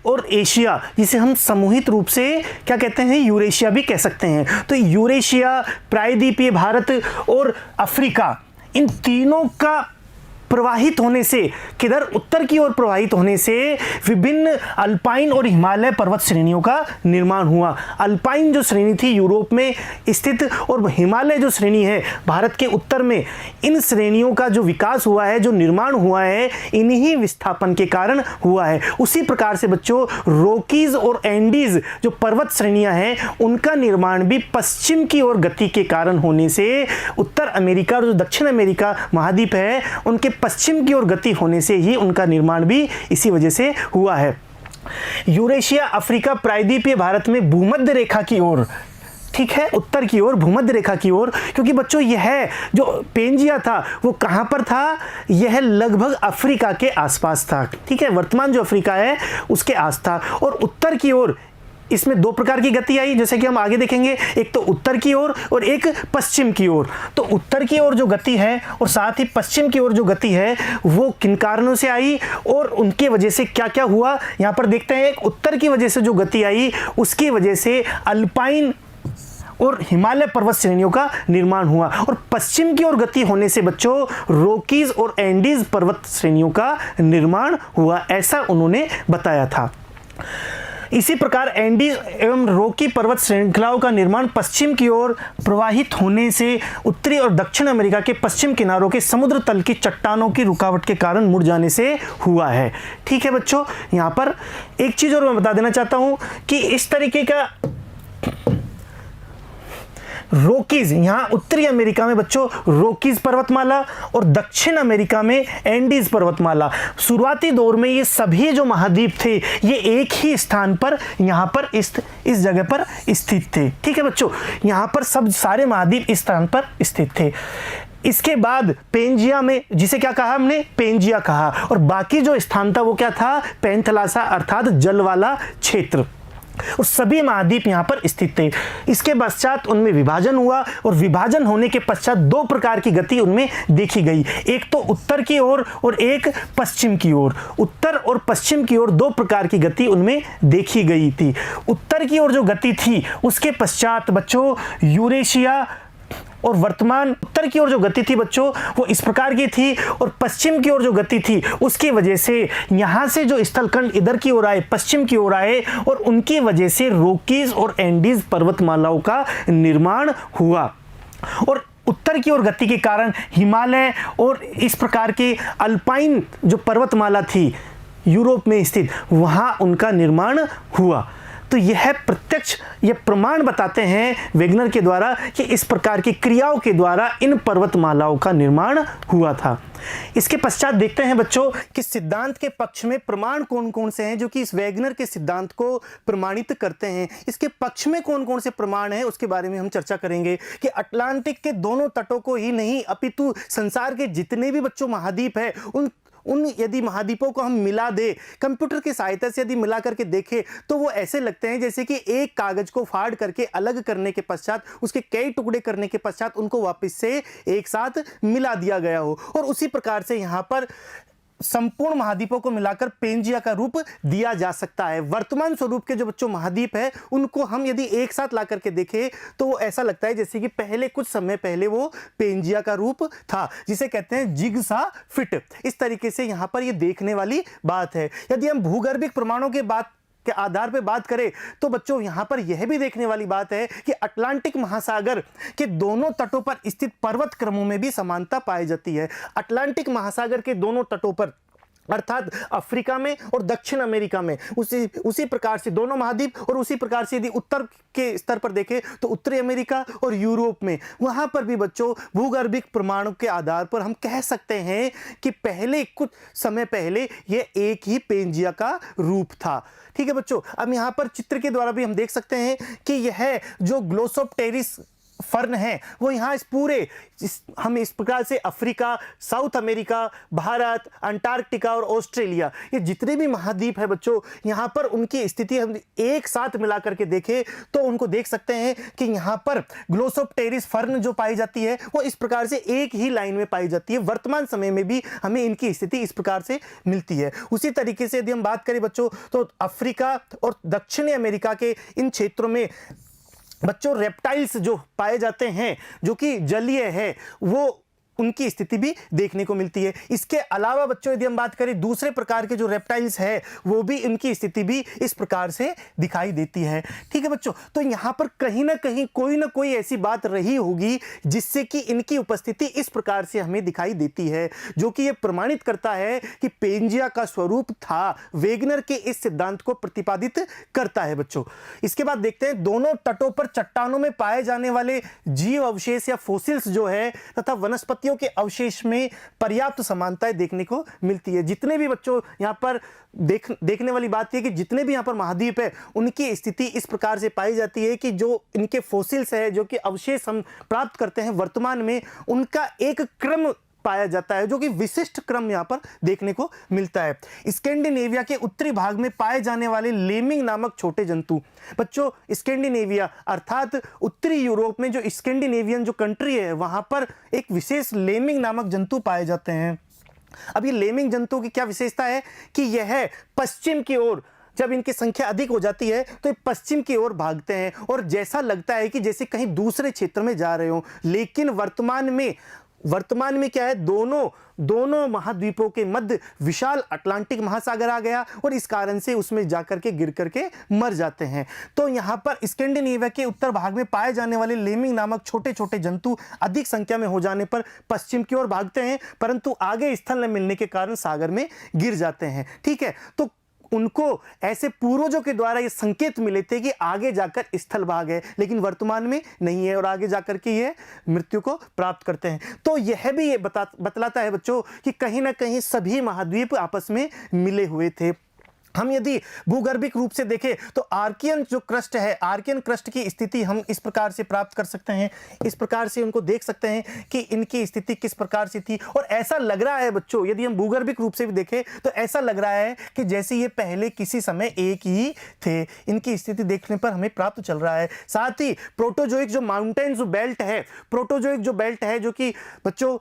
और एशिया, जिसे हम समूहित रूप से क्या कहते हैं, यूरेशिया भी कह सकते हैं। तो यूरेशिया, प्रायद्वीपीय भारत और अफ्रीका, इन तीनों का प्रवाहित होने से, किधर, उत्तर की ओर प्रवाहित होने से विभिन्न अल्पाइन और हिमालय पर्वत श्रेणियों का निर्माण हुआ। अल्पाइन जो श्रेणी थी यूरोप में स्थित और हिमालय जो श्रेणी है भारत के उत्तर में, इन श्रेणियों का जो विकास हुआ है, जो निर्माण हुआ है, इन्हीं विस्थापन के कारण हुआ है। उसी प्रकार से बच्चों रॉकीज और एंडीज जो पर्वत श्रेणियां हैं उनका निर्माण भी पश्चिम की ओर गति के कारण होने से, उत्तर अमेरिका और जो दक्षिण अमेरिका महाद्वीप है उनके पश्चिम की ओर गति होने से ही उनका निर्माण भी इसी वजह से हुआ है। यूरेशिया, अफ्रीका, प्रायद्वीपीय भारत में भूमध्य रेखा की ओर, ठीक है, उत्तर की ओर भूमध्य रेखा की ओर, क्योंकि बच्चों यह जो पेंजिया था वो कहां पर था, यह लगभग अफ्रीका के आसपास था। ठीक है, वर्तमान जो अफ्रीका है उसके आस था और उत्तर की ओर इसमें दो प्रकार की गति आई, जैसे कि हम आगे देखेंगे, एक तो उत्तर की ओर और एक पश्चिम की ओर। तो उत्तर की ओर जो गति है और साथ ही पश्चिम की ओर जो गति है वो किन कारणों से आई और उनके वजह से क्या क्या हुआ, यहाँ पर देखते हैं। उत्तर की वजह से जो गति आई उसकी वजह से अल्पाइन और हिमालय पर्वत श्रेणियों का निर्माण हुआ और पश्चिम की ओर गति होने से बच्चों रॉकीज और एंडीज पर्वत श्रेणियों का निर्माण हुआ, ऐसा उन्होंने बताया था। इसी प्रकार एंडीज एवं रॉकी पर्वत श्रृंखलाओं का निर्माण पश्चिम की ओर प्रवाहित होने से उत्तरी और दक्षिण अमेरिका के पश्चिम किनारों के समुद्र तल की चट्टानों की रुकावट के कारण मुड़ जाने से हुआ है। ठीक है बच्चों, यहाँ पर एक चीज और मैं बता देना चाहता हूं कि इस तरीके का रॉकीज, यहाँ उत्तरी अमेरिका में बच्चों रॉकीज पर्वतमाला और दक्षिण अमेरिका में एंडीज पर्वतमाला, शुरुआती दौर में ये सभी जो महाद्वीप थे ये एक ही स्थान पर, यहाँ पर इस जगह पर स्थित थे। ठीक है बच्चों, यहाँ पर सब सारे महाद्वीप इस स्थान पर स्थित थे। इसके बाद पेंजिया में, जिसे क्या कहा हमने, पेंजिया कहा, और बाकी जो स्थान था वो क्या था, पेंथलासा अर्थात जल वाला क्षेत्र। और सभी महाद्वीप यहाँ पर स्थित थे। इसके पश्चात उनमें विभाजन हुआ और विभाजन होने के पश्चात दो प्रकार की गति उनमें देखी गई, एक तो उत्तर की ओर और एक पश्चिम की ओर। उत्तर और पश्चिम की ओर दो प्रकार की गति उनमें देखी गई थी। उत्तर की ओर जो गति थी उसके पश्चात बच्चों यूरेशिया और वर्तमान उत्तर की ओर जो गति थी बच्चों वो इस प्रकार की थी, और पश्चिम की ओर जो गति थी उसकी वजह से यहाँ से जो स्थलखंड इधर की ओर आए, पश्चिम की ओर आए, और उनकी वजह से रॉकीज और एंडीज पर्वतमालाओं का निर्माण हुआ। और उत्तर की ओर गति के कारण हिमालय और इस प्रकार के अल्पाइन जो पर्वतमाला थी यूरोप में स्थित, वहाँ उनका निर्माण हुआ। तो यह प्रत्यक्ष ये प्रमाण बताते हैं वेगनर के द्वारा कि इस प्रकार की क्रियाओं के द्वारा इन पर्वतमालाओं का निर्माण हुआ था। इसके पश्चात देखते हैं बच्चों कि सिद्धांत के पक्ष में प्रमाण कौन कौन से हैं जो कि इस वेगनर के सिद्धांत को प्रमाणित करते हैं। इसके पक्ष में कौन कौन से प्रमाण हैं उसके बारे में हम चर्चा करेंगे कि अटलांटिक के दोनों तटों को ही नहीं अपितु संसार के जितने भी बच्चों महाद्वीप है उन यदि महाद्वीपों को हम मिला दे, कंप्यूटर की सहायता से यदि मिला करके देखें तो वो ऐसे लगते हैं जैसे कि एक कागज को फाड़ करके अलग करने के पश्चात उसके कई टुकड़े करने के पश्चात उनको वापस से एक साथ मिला दिया गया हो। और उसी प्रकार से यहाँ पर संपूर्ण महाद्वीपों को मिलाकर पेंजिया का रूप दिया जा सकता है। वर्तमान स्वरूप के जो बच्चों महाद्वीप है उनको हम यदि एक साथ ला करके देखें तो वो ऐसा लगता है जैसे कि पहले कुछ समय पहले वो पेंजिया का रूप था, जिसे कहते हैं जिगसा फिट। इस तरीके से यहाँ पर ये देखने वाली बात है। यदि हम भूगर्भिक प्रमाणों के बात के आधार पर बात करें तो बच्चों यहां पर यह भी देखने वाली बात है कि अटलांटिक महासागर के दोनों तटों पर स्थित पर्वत क्रमों में भी समानता पाई जाती है। अटलांटिक महासागर के दोनों तटों पर अर्थात अफ्रीका में और दक्षिण अमेरिका में उसी प्रकार से दोनों महाद्वीप, और उसी प्रकार से यदि उत्तर के स्तर पर देखें तो उत्तरी अमेरिका और यूरोप में वहां पर भी बच्चों भूगर्भिक प्रमाणों के आधार पर हम कह सकते हैं कि पहले कुछ समय पहले यह एक ही पेंजिया का रूप था। ठीक है बच्चों, अब यहां पर चित्र के द्वारा भी हम देख सकते हैं कि यह जो ग्लोसोप्टेरिस फर्न है वो यहाँ हम इस प्रकार से Africa, south America, Bharat, Antarctica और ऑस्ट्रेलिया, ये जितने भी महाद्वीप है बच्चों यहाँ पर उनकी स्थिति हम एक साथ मिला करके देखें तो उनको देख सकते हैं कि यहाँ पर ग्लोसोप्टेरिस फर्न जो पाई जाती है वो इस प्रकार से एक ही लाइन में पाई जाती है। वर्तमान समय में भी हमें इनकी स्थिति इस प्रकार से मिलती है। उसी तरीके से यदि हम बात करें बच्चों तो अफ्रीका और दक्षिणी अमेरिका के इन क्षेत्रों में बच्चों रेप्टाइल्स जो पाए जाते हैं जो कि जलीय है वो उनकी स्थिति भी देखने को मिलती है। इसके अलावा बच्चों यदि हम बात करें दूसरे प्रकार के जो रेप्टाइल्स है वो भी उनकी स्थिति भी इस प्रकार से दिखाई देती है। ठीक है बच्चों, तो यहाँ पर कहीं ना कहीं कोई ना कोई ऐसी बात रही होगी जिससे कि इनकी उपस्थिति इस प्रकार से हमें दिखाई देती है, जो कि यह प्रमाणित करता है कि पेंजिया का स्वरूप था। वेगनर के इस सिद्धांत को प्रतिपादित करता है बच्चों। इसके बाद देखते हैं दोनों तटों पर चट्टानों में पाए जाने वाले जीव अवशेष या फोसिल्स जो है तथा वनस्पतियों के अवशेष में पर्याप्त समानताएं देखने को मिलती है। जितने भी बच्चों यहाँ पर देखने वाली बात है कि जितने भी यहाँ पर महाद्वीप है उनकी स्थिति इस प्रकार से पाई जाती है कि जो इनके फोसिल्स है, जो कि अवशेष हम प्राप्त करते हैं वर्तमान में, उनका एक क्रम पाया जाता है जो कि विशिष्ट क्रम यहां पर देखने को मिलता है। स्कैंडिनेविया के उत्तरी भाग में पाए जाने वाले लेमिंग नामक छोटे जंतु बच्चों, स्कैंडिनेविया अर्थात उत्तरी यूरोप में जो स्कैंडिनेवियन जो कंट्री है वहां पर एक विशेष लेमिंग नामक जंतु पाए जाते हैं। अब ये लेमिंग जंतु की क्या विशेषता है कि यह पश्चिम की ओर जब इनकी संख्या अधिक हो जाती है तो ये पश्चिम की ओर भागते हैं और जैसा लगता है कि जैसे कहीं दूसरे क्षेत्र में जा रहे हो, लेकिन वर्तमान में क्या है, दोनों महाद्वीपों के मध्य विशाल अटलांटिक महासागर आ गया और इस कारण से उसमें जाकर के गिर करके मर जाते हैं। तो यहाँ पर स्कैंडिनेविया के उत्तर भाग में पाए जाने वाले लेमिंग नामक छोटे छोटे जंतु अधिक संख्या में हो जाने पर पश्चिम की ओर भागते हैं, परंतु आगे स्थल न मिलने के कारण सागर में गिर जाते हैं। ठीक है, तो उनको ऐसे पूर्वजों के द्वारा ये संकेत मिले थे कि आगे जाकर स्थल भाग है, लेकिन वर्तमान में नहीं है और आगे जाकर के ये मृत्यु को प्राप्त करते हैं। तो यह भी ये बतलाता है बच्चों कि कहीं ना कहीं सभी महाद्वीप आपस में मिले हुए थे। हम यदि भूगर्भिक रूप से देखें तो आर्कियन जो क्रस्ट है, आर्कियन क्रस्ट की स्थिति हम इस प्रकार से प्राप्त कर सकते हैं, इस प्रकार से उनको देख सकते हैं कि इनकी स्थिति किस प्रकार से थी। और ऐसा लग रहा है बच्चों, यदि हम भूगर्भिक रूप से भी देखें तो ऐसा लग रहा है कि जैसे ये पहले किसी समय एक ही थे। इनकी स्थिति देखने पर हमें प्राप्त चल रहा है। साथ ही प्रोटोजोइक जो माउंटेन जो बेल्ट है, प्रोटोजोइक जो बेल्ट है, जो कि बच्चों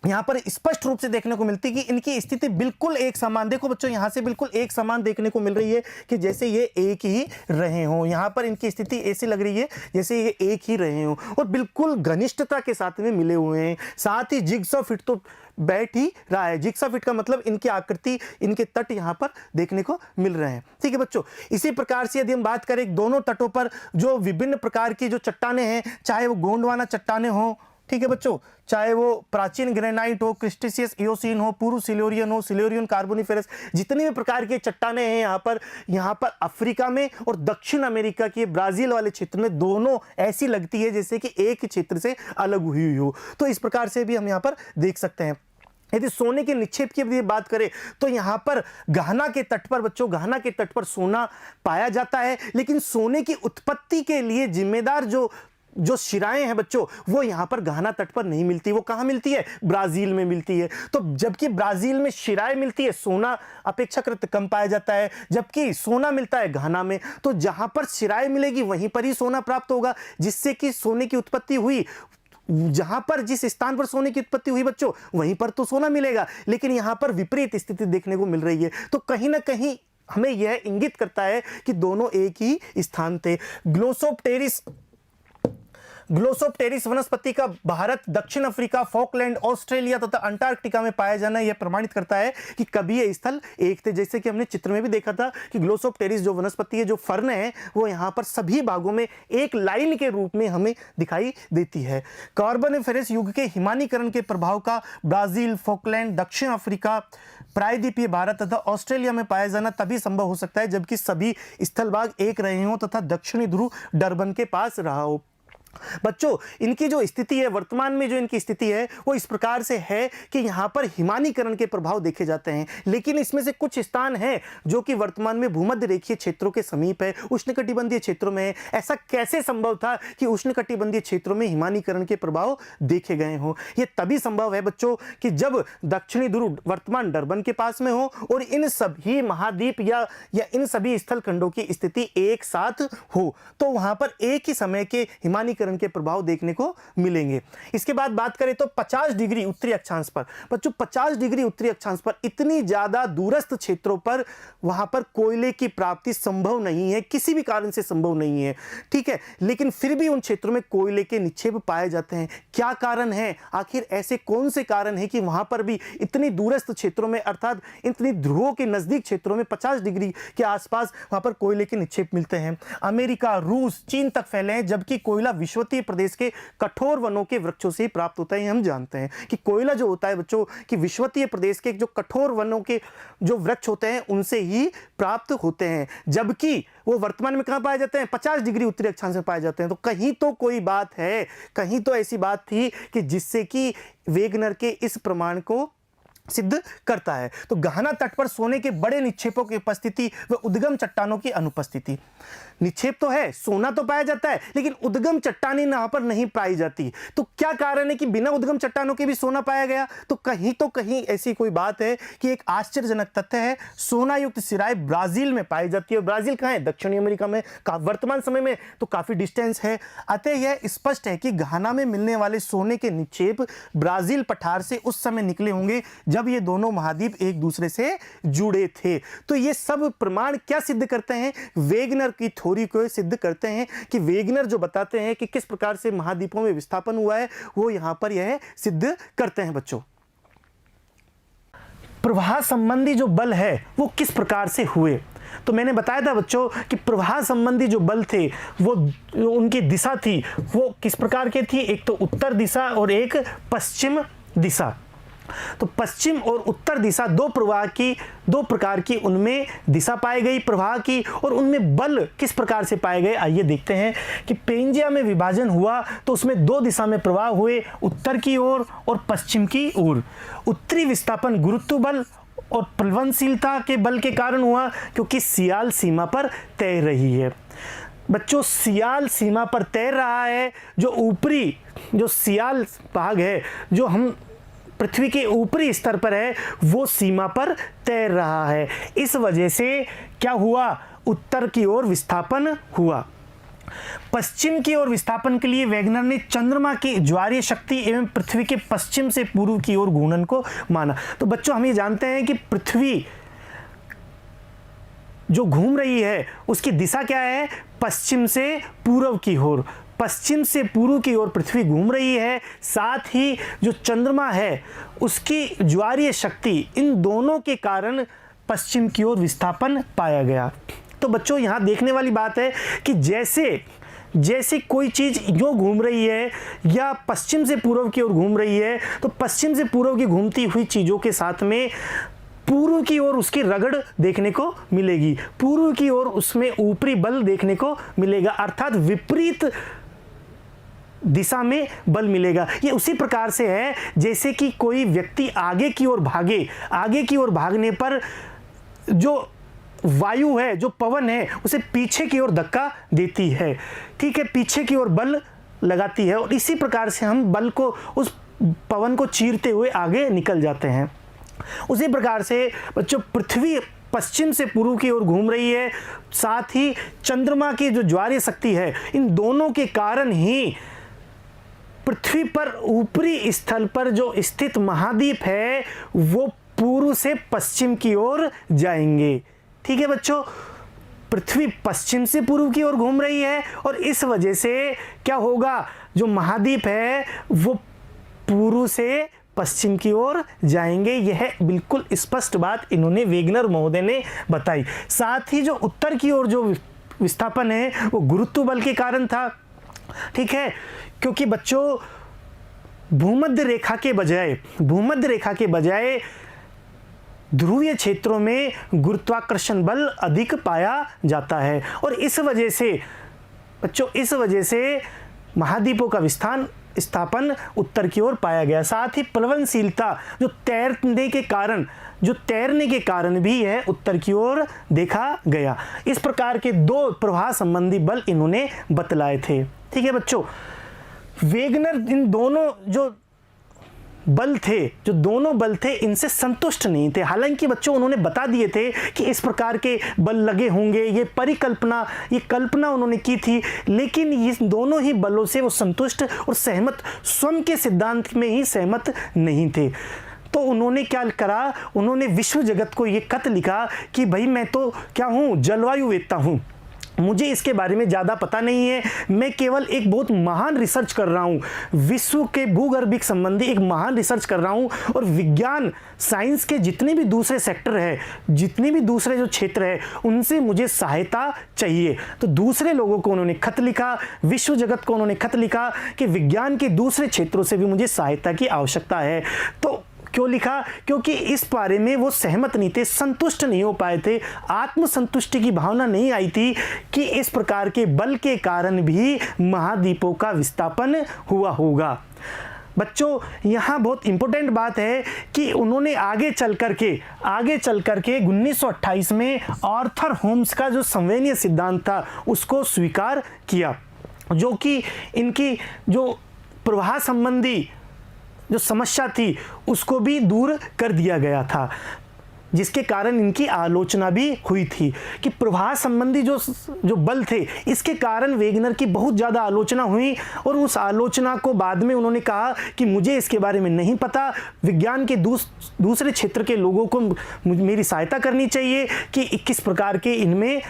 यहां पर स्पष्ट रूप से देखने को मिलती है कि इनकी स्थिति बिल्कुल एक समान, देखो बच्चों यहां से बिल्कुल एक समान देखने को मिल रही है कि जैसे ये एक ही रहे हों। यहां पर इनकी स्थिति ऐसी लग रही है जैसे ये एक ही रहे हों और बिल्कुल घनिष्ठता के साथ में मिले हुए हैं। साथ ही जिग्सॉ फिट तो बैठ ही रहा है। जिग्सॉ फिट का मतलब इनकी आकृति, इनके तट यहां पर देखने को मिल रहे हैं। ठीक है बच्चों, इसी प्रकार से यदि हम बात करें दोनों तटों पर जो विभिन्न प्रकार की जो चट्टाने हैं, चाहे वो गोंडवाना चट्टाने हो, ठीक है बच्चों, चाहे वो प्राचीन ग्रेनाइट हो, क्रिस्टेशियस इओसीन हो, पूर्व सिल्यूरियन हो, सिल्यूरियन कार्बोनिफेरस, जितनी भी प्रकार के चट्टाने हैं यहाँ पर अफ्रीका में और दक्षिण अमेरिका के ब्राजील वाले क्षेत्र में दोनों ऐसी लगती है जैसे कि एक क्षेत्र से अलग हुई हो। तो इस प्रकार से भी हम यहाँ पर देख सकते हैं। यदि सोने के निक्षेप की यदि बात करें तो यहां पर घाना के तट पर बच्चों, घाना के तट पर सोना पाया जाता है, लेकिन सोने की उत्पत्ति के लिए जिम्मेदार जो शिराएं हैं बच्चों, वो यहां पर घाना तट पर नहीं मिलती। वो कहां मिलती है? ब्राजील में मिलती है। तो जबकि ब्राजील में शिराएं मिलती है, सोना अपेक्षाकृत कम पाया जाता है, जबकि सोना मिलता है घाना में। तो जहां पर शिराएं मिलेगी वहीं पर ही सोना प्राप्त होगा, जिससे कि सोने की उत्पत्ति हुई। जहां पर जिस स्थान पर सोने की उत्पत्ति हुई बच्चों, वहीं पर तो सोना मिलेगा, लेकिन यहां पर विपरीत स्थिति देखने को मिल रही है। तो कहीं ना कहीं हमें यह इंगित करता है कि दोनों एक ही स्थान थे। ग्लोसोप्टेरिस वनस्पति का भारत, दक्षिण अफ्रीका, फॉकलैंड, ऑस्ट्रेलिया तथा अंटार्कटिका में पाया जाना यह प्रमाणित करता है कि कभी ये स्थल एक थे। जैसे कि हमने चित्र में भी देखा था कि ग्लोसोप्टेरिस जो वनस्पति है, जो फर्न है, वो यहाँ पर सभी भागों में एक लाइन के रूप में हमें दिखाई देती है। कार्बोनिफेरस युग के हिमानीकरण के प्रभाव का ब्राजील, फॉकलैंड, दक्षिण अफ्रीका, प्रायद्वीपीय भारत तथा ऑस्ट्रेलिया में पाया जाना तभी संभव हो सकता है जबकि सभी स्थल भाग एक रहे हों तथा दक्षिणी ध्रुव डरबन के पास रहा हो। बच्चों इनकी जो स्थिति है, वर्तमान में जो इनकी स्थिति है वो इस प्रकार से है कि यहां पर हिमानीकरण के प्रभाव देखे जाते हैं, लेकिन इसमें से कुछ स्थान हैं जो कि वर्तमान में भूमध्य रेखीय क्षेत्रों के समीप है, उष्णकटिबंधीय क्षेत्रों में है। ऐसा कैसे संभव था कि उष्णकटिबंधीय क्षेत्रों में हिमानीकरण के प्रभाव देखे गए हों? ये तभी संभव है बच्चों कि जब दक्षिणी ध्रुव वर्तमान डरबन के पास में हो और इन सभी महाद्वीप या इन सभी स्थल खंडों की स्थिति एक साथ हो, तो वहां पर एक ही समय के हिमानीकरण के प्रभाव देखने को मिलेंगे। इसके बाद बात करें तो 50 डिग्री उत्तरी अक्षांश पर बच्चों, 50 डिग्री उत्तरी अक्षांश पर इतनी ज्यादा दूरस्थ क्षेत्रों पर वहां पर कोयले की प्राप्ति संभव नहीं है, किसी भी कारण से संभव नहीं है। ठीक है, लेकिन फिर भी उन क्षेत्रों में कोयले के निक्षेप पाए जाते हैं। क्या कारण है? आखिर ऐसे कौन से कारण है कि वहां पर भी इतनी दूरस्थ क्षेत्रों में, अर्थात इतनी ध्रुवों के नजदीक क्षेत्रों में 50 डिग्री के आसपास वहां पर कोयले के निक्षेप मिलते हैं? अमेरिका, रूस, चीन तक फैले हैं, जबकि कोयला विषुवतीय प्रदेश के कठोर वनों के वृक्षों से प्राप्त होता है। हम जानते हैं कि कोयला जो होता है बच्चों कि विषुवतीय प्रदेश के जो कठोर वनों के जो वृक्ष होते हैं उनसे ही प्राप्त होते हैं, जबकि वो वर्तमान में कहां पाए जाते हैं? 50 डिग्री उत्तरी अक्षांश में पाए जाते हैं। तो कहीं तो कोई बात है, कहीं तो ऐसी बात थी कि जिससे कि वेगनर के इस प्रमाण को सिद्ध करता है। तो घाना तट पर सोने के बड़े निक्षेपों की उपस्थिति व उद्गम चट्टानों की अनुपस्थिति। निक्षेप तो है, सोना तो पाया जाता है, लेकिन उद्गम चट्टानें यहां पर नहीं पाई जाती। तो क्या कारण है कि बिना उद्गम चट्टानों के भी सोना पाया गया? तो कहीं ऐसी कोई बात है कि एक आश्चर्यजनक तथ्य है, सोना युक्त सिराएं ब्राजील में पाई जाती है। ब्राजील कहां है? दक्षिणी अमेरिका में। वर्तमान समय में तो काफी डिस्टेंस है। अतः यह स्पष्ट है कि घाना में मिलने वाले सोने के निक्षेप ब्राजील पठार से उस समय निकले होंगे जब ये दोनों महाद्वीप एक दूसरे से जुड़े थे। तो ये सब प्रमाण क्या सिद्ध करते हैं? वेगनर की थ्योरी को सिद्ध करते हैं कि वेगनर जो बताते हैं कि किस प्रकार से महाद्वीपों में विस्थापन हुआ है, वो यहां पर यह सिद्ध करते हैं। बच्चों प्रवाह संबंधी जो बल है वो किस प्रकार से हुए? तो मैंने बताया था बच्चों कि प्रवाह संबंधी जो बल थे वो उनकी दिशा थी वो किस प्रकार के थी? एक तो उत्तर दिशा और एक पश्चिम दिशा। तो पश्चिम और उत्तर दिशा दो प्रकार की उनमें दिशा पाई गई प्रवाह की, और उनमें बल किस प्रकार से पाए गए आइए देखते हैं कि पेंजिया में विभाजन हुआ तो उसमें दो दिशा में प्रवाह हुए, उत्तर की ओर और पश्चिम की ओर। उत्तरी विस्थापन गुरुत्व बल और प्लवनशीलता के बल के कारण हुआ क्योंकि सियाल सीमा पर तैर रही है। बच्चों, सियाल सीमा पर तैर रहा है, जो ऊपरी जो सियाल भाग है जो हम पृथ्वी के ऊपरी स्तर पर है वो सीमा पर तैर रहा है। इस वजह से क्या हुआ, उत्तर की ओर विस्थापन हुआ। पश्चिम की ओर विस्थापन के लिए वेगनर ने चंद्रमा की ज्वारीय शक्ति एवं पृथ्वी के पश्चिम से पूर्व की ओर घूर्णन को माना। तो बच्चों, हम ये जानते हैं कि पृथ्वी जो घूम रही है उसकी दिशा क्या है, पश्चिम से पूर्व की ओर। पश्चिम से पूर्व की ओर पृथ्वी घूम रही है, साथ ही जो चंद्रमा है उसकी ज्वारीय शक्ति, इन दोनों के कारण पश्चिम की ओर विस्थापन पाया गया। तो बच्चों, यहाँ देखने वाली बात है कि जैसे कोई चीज़ यूँ घूम रही है या पश्चिम से पूर्व की ओर घूम रही है, तो पश्चिम से पूर्व की घूमती हुई चीज़ों के साथ में पूर्व की ओर उसकी रगड़ देखने को मिलेगी, पूर्व की ओर उसमें ऊपरी बल देखने को मिलेगा, अर्थात विपरीत दिशा में बल मिलेगा। ये उसी प्रकार से है जैसे कि कोई व्यक्ति आगे की ओर भागे, आगे की ओर भागने पर जो वायु है, जो पवन है, उसे पीछे की ओर धक्का देती है, ठीक है, पीछे की ओर बल लगाती है, और इसी प्रकार से हम बल को, उस पवन को चीरते हुए आगे निकल जाते हैं। उसी प्रकार से बच्चों, पृथ्वी पश्चिम से पूर्व की ओर घूम रही है, साथ ही चंद्रमा की जो ज्वारीय शक्ति है, इन दोनों के कारण ही पृथ्वी पर ऊपरी स्थल पर जो स्थित महाद्वीप है वो पूर्व से पश्चिम की ओर जाएंगे। ठीक है बच्चों, पृथ्वी पश्चिम से पूर्व की ओर घूम रही है और इस वजह से क्या होगा, जो महाद्वीप है वो पूर्व से पश्चिम की ओर जाएंगे। यह बिल्कुल स्पष्ट बात इन्होंने वेगनर महोदय ने बताई। साथ ही जो उत्तर की ओर जो विस्थापन है वो गुरुत्व बल के कारण था, ठीक है, क्योंकि बच्चों भूमध्य रेखा के बजाय ध्रुवीय क्षेत्रों में गुरुत्वाकर्षण बल अधिक पाया जाता है और इस वजह से महाद्वीपों का स्थापन उत्तर की ओर पाया गया। साथ ही प्लवनशीलता जो तैरने के कारण भी यह उत्तर की ओर देखा गया। इस प्रकार के दो प्रवाह संबंधी बल इन्होंने बतलाए थे। ठीक है बच्चों, वेगनर इन दोनों जो दोनों बल थे इनसे संतुष्ट नहीं थे। हालांकि बच्चों उन्होंने बता दिए थे कि इस प्रकार के बल लगे होंगे, ये कल्पना उन्होंने की थी, लेकिन इस दोनों ही बलों से वो संतुष्ट और सहमत, स्वयं के सिद्धांत में ही सहमत नहीं थे। तो उन्होंने क्या करा, उन्होंने विश्व जगत को ये खत लिखा कि भाई मैं तो क्या हूँ, जलवायुवेत्ता हूँ, मुझे इसके बारे में ज़्यादा पता नहीं है, मैं केवल एक बहुत महान रिसर्च कर रहा हूँ, विश्व के भूगर्भिक संबंधी एक महान रिसर्च कर रहा हूँ और विज्ञान साइंस के जितने भी दूसरे सेक्टर है, जितने भी दूसरे जो क्षेत्र है, उनसे मुझे सहायता चाहिए। तो दूसरे लोगों को उन्होंने खत लिखा, विश्व जगत को उन्होंने खत लिखा कि विज्ञान के दूसरे क्षेत्रों से भी मुझे सहायता की आवश्यकता है। तो क्यों लिखा, क्योंकि इस बारे में वो सहमत नहीं थे, संतुष्ट नहीं हो पाए थे, आत्मसंतुष्टि की भावना नहीं आई थी कि इस प्रकार के बल के कारण भी महाद्वीपों का विस्थापन हुआ होगा। बच्चों यहाँ बहुत इंपॉर्टेंट बात है कि उन्होंने आगे चल करके 1928 में आर्थर होम्स का जो संवेदनीय सिद्धांत था उसको स्वीकार किया, जो कि इनकी जो प्रवाह संबंधी जो समस्या थी उसको भी दूर कर दिया गया था, जिसके कारण इनकी आलोचना भी हुई थी कि प्रवाह संबंधी जो बल थे इसके कारण वेगनर की बहुत ज़्यादा आलोचना हुई और उस आलोचना को बाद में उन्होंने कहा कि मुझे इसके बारे में नहीं पता, विज्ञान के दूसरे क्षेत्र के लोगों को मेरी सहायता करनी चाहिए कि किस प्रकार के इनमें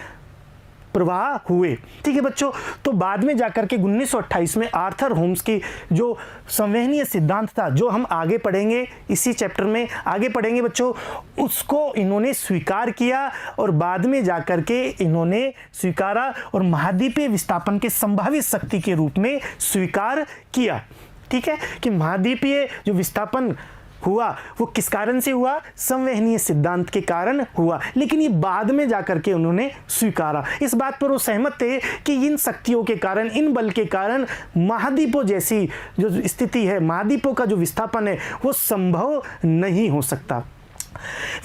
प्रवाह हुए। ठीक है बच्चों, तो बाद में जाकर के 1928 में आर्थर होम्स की जो संवहनीय सिद्धांत था, जो हम आगे पढ़ेंगे, इसी चैप्टर में आगे पढ़ेंगे बच्चों, उसको इन्होंने स्वीकार किया और बाद में जाकर के इन्होंने स्वीकारा और महाद्वीपीय विस्थापन के संभावित शक्ति के रूप में स्वीकार किया। ठीक है, कि महाद्वीपीय जो विस्थापन हुआ वो किस कारण से हुआ, संवहनीय सिद्धांत के कारण हुआ, लेकिन ये बाद में जाकर के उन्होंने स्वीकारा। इस बात पर वो सहमत थे कि इन शक्तियों के कारण, इन बल के कारण महाद्वीपों जैसी जो स्थिति है, महाद्वीपों का जो विस्थापन है वो संभव नहीं हो सकता।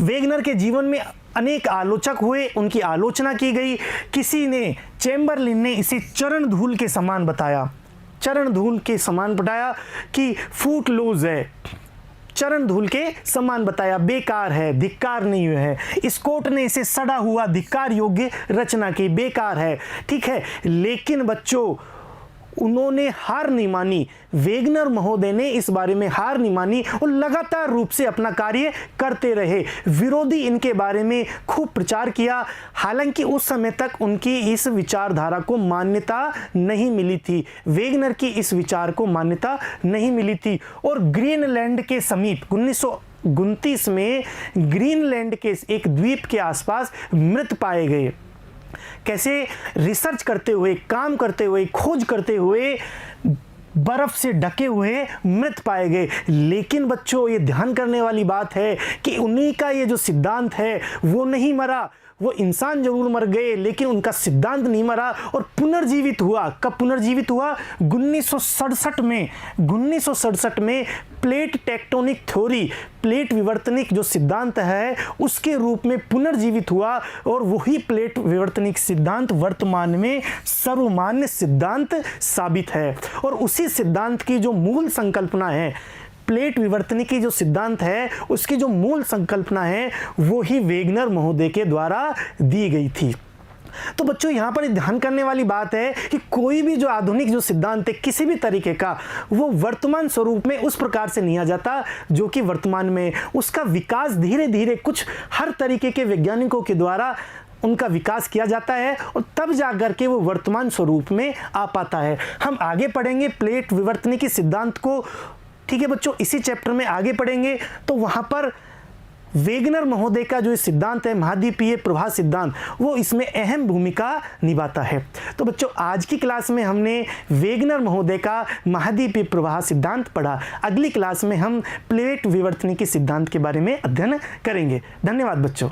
वेगनर के जीवन में अनेक आलोचक हुए, उनकी आलोचना की गई। किसी ने, चैम्बरलिन ने इसे चरण धूल के समान बताया, चरण धूल के समान बताया कि फूट लूज है, चरण धूल के समान बताया, बेकार है, धिक्कार नहीं है। स्कॉट ने इसे सड़ा हुआ धिक्कार योग्य रचना की, बेकार है, ठीक है। लेकिन बच्चों, उन्होंने हार नहीं मानी, वेगनर महोदय ने इस बारे में हार नहीं मानी और लगातार रूप से अपना कार्य करते रहे। विरोधी इनके बारे में खूब प्रचार किया। हालांकि उस समय तक उनकी इस विचारधारा को मान्यता नहीं मिली थी, वेगनर की इस विचार को मान्यता नहीं मिली थी। और ग्रीनलैंड के समीप 1929 में ग्रीनलैंड के एक द्वीप के आसपास मृत पाए गए। कैसे? रिसर्च करते हुए, काम करते हुए, खोज करते हुए बर्फ से ढके हुए मृत पाए गए। लेकिन बच्चों, ये ध्यान करने वाली बात है कि उन्हीं का ये जो सिद्धांत है वो नहीं मरा। वो इंसान जरूर मर गए लेकिन उनका सिद्धांत नहीं मरा और पुनर्जीवित हुआ। कब पुनर्जीवित हुआ? 1967 में प्लेट टेक्टोनिक थ्योरी, प्लेट विवर्तनिक जो सिद्धांत है उसके रूप में पुनर्जीवित हुआ। और वही प्लेट विवर्तनिक सिद्धांत वर्तमान में सर्वमान्य सिद्धांत साबित है। और उसी सिद्धांत की जो मूल संकल्पना है, प्लेट विवर्तनिक की जो सिद्धांत है उसकी जो मूल संकल्पना है वो ही वेगनर महोदय के द्वारा दी गई थी। तो बच्चों, यहाँ पर ध्यान करने वाली बात है कि कोई भी जो आधुनिक जो सिद्धांत है किसी भी तरीके का, वो वर्तमान स्वरूप में उस प्रकार से नहीं आ जाता जो कि वर्तमान में। उसका विकास धीरे धीरे कुछ हर तरीके के वैज्ञानिकों के द्वारा उनका विकास किया जाता है और तब जाकर के वो वर्तमान स्वरूप में आ पाता है। हम आगे पढ़ेंगे प्लेट विवर्तनिकी सिद्धांत को, ठीक है बच्चों, इसी चैप्टर में आगे पढ़ेंगे। तो वहां पर वेगनर महोदय का जो सिद्धांत है, महाद्वीपीय प्रवाह सिद्धांत, वो इसमें अहम भूमिका निभाता है। तो बच्चों, आज की क्लास में हमने वेगनर महोदय का महाद्वीपीय प्रवाह सिद्धांत पढ़ा। अगली क्लास में हम प्लेट विवर्तनिकी सिद्धांत के बारे में अध्ययन करेंगे। धन्यवाद बच्चों।